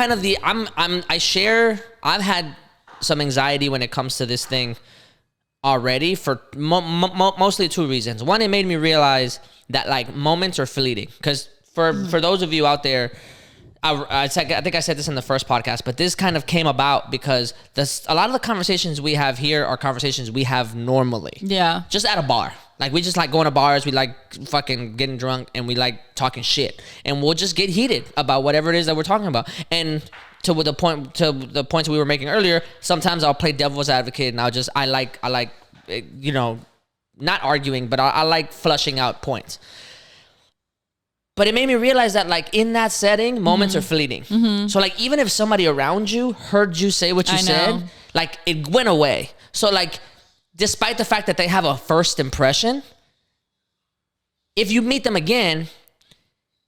kind of I've had some anxiety when it comes to this thing already for mostly two reasons. One, it made me realize that like moments are fleeting. Because for those of you out there, I think I said this in the first podcast, but this kind of came about because a lot of the conversations we have here are conversations we have normally. Yeah. Just at a bar. Like, we just like going to bars, we like fucking getting drunk, and we like talking shit. And we'll just get heated about whatever it is that we're talking about. And to the points we were making earlier, sometimes I'll play devil's advocate, and I like, you know, not arguing, but I like flushing out points. But it made me realize that, like, in that setting, moments are fleeting. Mm-hmm. So, like, even if somebody around you heard you say what you said, like, it went away. So, like, despite the fact that they have a first impression, if you meet them again,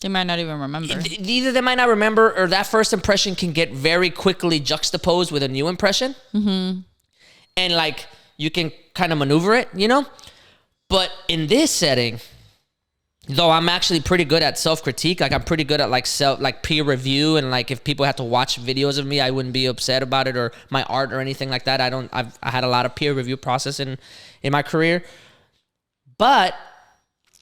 they might not even remember. Either they might not remember, or that first impression can get very quickly juxtaposed with a new impression. Mm-hmm. And, like, you can kind of maneuver it, you know? But in this setting, though I'm actually pretty good at self-critique, like I'm pretty good at like peer review, and like if people have to watch videos of me, I wouldn't be upset about it, or my art or anything like that. I had a lot of peer review process in my career. But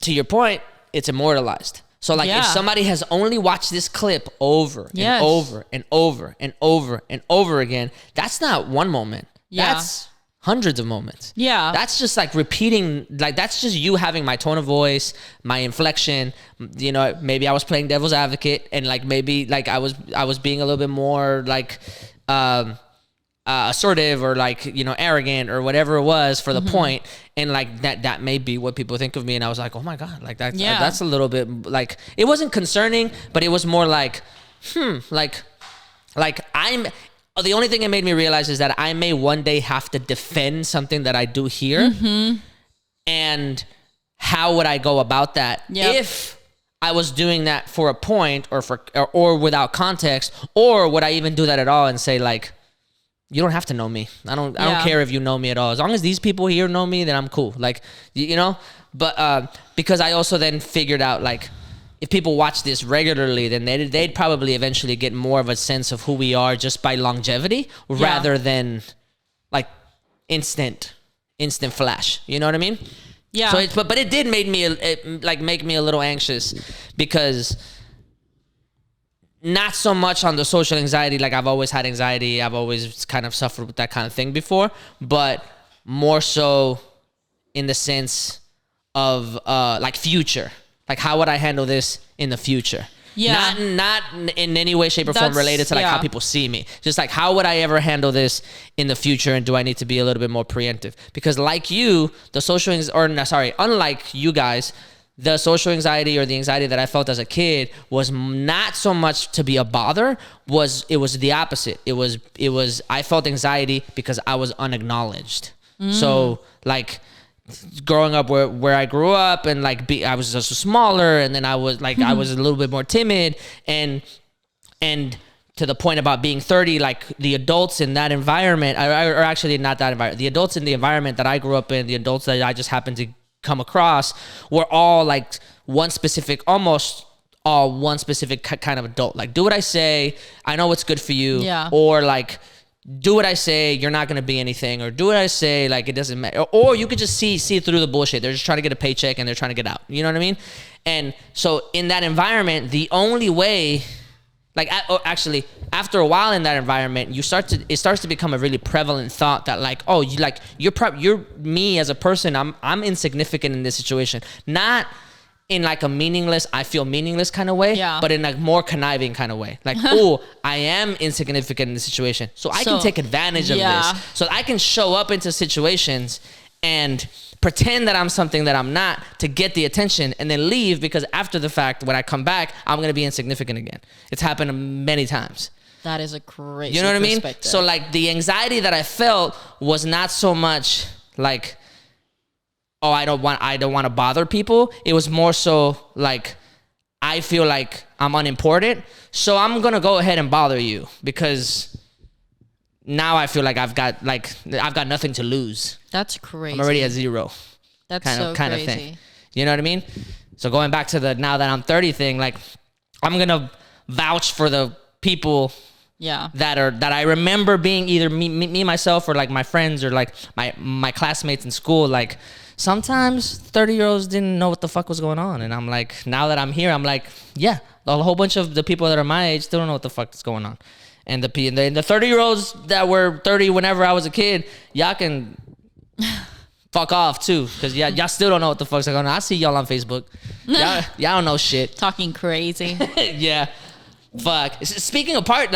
to your point, it's immortalized. So like if somebody has only watched this clip over and over and over and over and over again, that's not one moment. Yeah. That's hundreds of moments. Yeah. That's just like repeating, like that's just you having my tone of voice, my inflection, you know, maybe I was playing devil's advocate, and like maybe like I was being a little bit more like assertive, or like, you know, arrogant, or whatever it was for the point. And like that may be what people think of me. And I was like, oh my God, like that's a little bit like, it wasn't concerning, but it was more like, like the only thing it made me realize is that I may one day have to defend something that I do here. Mm-hmm. And how would I go about that if I was doing that for a point, or without context, or would I even do that at all and say like, you don't have to know me. I don't care if you know me at all. As long as these people here know me, then I'm cool. Like, you know, but because I also then figured out like, if people watch this regularly, then they'd probably eventually get more of a sense of who we are just by longevity, rather than like instant flash. You know what I mean? Yeah. So but it did make me a little anxious, because not so much on the social anxiety. Like I've always had anxiety. I've always kind of suffered with that kind of thing before, but more so in the sense of like future. Like, how would I handle this in the future? Yeah. Not in any way, shape, or form related to like how people see me. Just like, how would I ever handle this in the future? And do I need to be a little bit more preemptive? Because like you, unlike you guys, the social anxiety, or the anxiety that I felt as a kid, was not so much to be a bother. It was the opposite. It was I felt anxiety because I was unacknowledged. So like, growing up where I grew up, and like I was just smaller, and then I was like I was a little bit more timid, and to the point about being 30, like the adults in that environment, or actually not that environment, the adults in the environment that I grew up in, the adults that I just happened to come across, were all like almost all one specific kind of adult. Like, do what I say, I know what's good for you, or like, do what I say, you're not going to be anything, or do what I say, like it doesn't matter. Or you could just see through the bullshit. They're just trying to get a paycheck, and they're trying to get out. You know what I mean? And so in that environment, the only way, like actually after a while in that environment, it starts to become a really prevalent thought that like, oh, you're me as a person. I'm insignificant in this situation. Not in like a I feel meaningless kind of way, but in like more conniving kind of way. Like, oh, I am insignificant in this situation, so I can take advantage of this. So I can show up into situations and pretend that I'm something that I'm not, to get the attention, and then leave, because after the fact, when I come back, I'm going to be insignificant again. It's happened many times. That is a crazy You know what I mean? So like the anxiety that I felt was not so much like, oh, I don't want to bother people. It was more so like, I feel like I'm unimportant, so I'm going to go ahead and bother you, because now I feel like I've got nothing to lose. That's crazy. I'm already at zero. That's kind of thing. You know what I mean? So going back to the now that I'm 30 thing, like I'm going to vouch for the people Yeah. that I remember being either me myself or like my friends or like my classmates in school. Like sometimes 30-year-olds didn't know what the fuck was going on, and I'm like, now that I'm here, I'm like, yeah, a whole bunch of the people that are my age still don't know what the fuck is going on, and the 30-year-olds that were 30 whenever I was a kid, y'all can fuck off too, because y'all still don't know what the fuck's going on. I see y'all on Facebook, y'all don't know shit. Talking crazy. Yeah. Fuck. Speaking of part,